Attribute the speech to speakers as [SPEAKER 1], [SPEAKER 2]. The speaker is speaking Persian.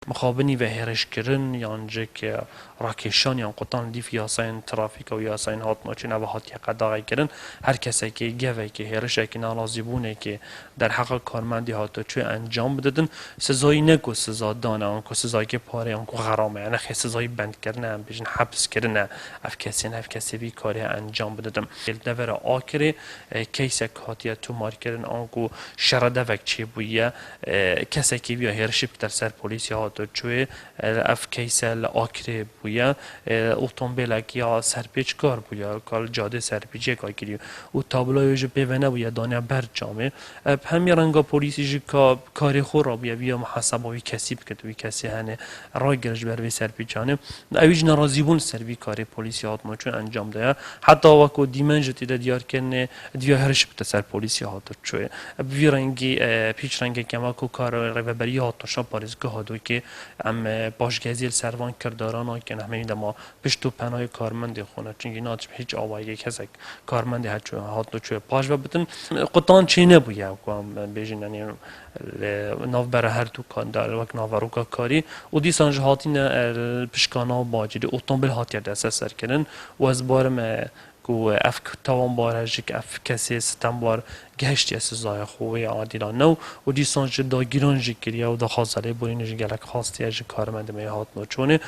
[SPEAKER 1] مخابنی و هرش کردن یان جک راکشان یان قطان دیف یاساین ترافیک و یاساین هات ناچین و هات یقداغی کردن هر کسی که گوه که هرش که ناراضی بونه که در حق کارمندی هاتو چه انجام بدن سزایی نگو سزا دانه آنکو سزایی که پاره آنکو غرامه یعنی خیلی سزایی بند کردن بیشن حبس کردن اف کسی بی کاری انجام بدن دور آکره کیسه هاتیه تو مار کردن آنکو شرده وک چی بویه کسی که بیا هرشی در سر پلیس یا تو چوی اف کیسه آکره بویه اتومبیل یا سرپیچ کار بویه کال جاده سرپیچی کار کردی و تابلوی جو پیونه بویه دانه بر جامعه همین رنگا پلیسی جو کاری خور را بیا محاسبه وی کسی بکت وی کسی هنه رای گرش بر وی سرپیچانه اویج ناراضی بون سر وی کاری پلیسی هات ما چون انجام ده حتی وقتی دیمنج تیده دیار کنه دیا هرش بته سر پلیسی هات چوی وی رنگی پیچ رنگی کما کو کار رهبری هات شب پاریزگاه هاتو که ام باشگزیل سروان کرداران که همین دما پشت و پناه کارمند خونه چون اینا هیچ آوایی کسی کارمند هات چوی پاش و بتن قطان چی نبویه کوام بیشین یعنی ناو بر هر تو کار دار وقت ناوروکا کاری و دیسان جهاتین پشکانا باجی اتومبیل هاتیه دست سر کردن و از بارم کو اف توان بارش که اف کسی ستمبر گشتی از زای خوبی عادلانه و دیسان جدا گیران جکریه و دخواست علی برین جگلک خواستی از کارمند میهات نوچونه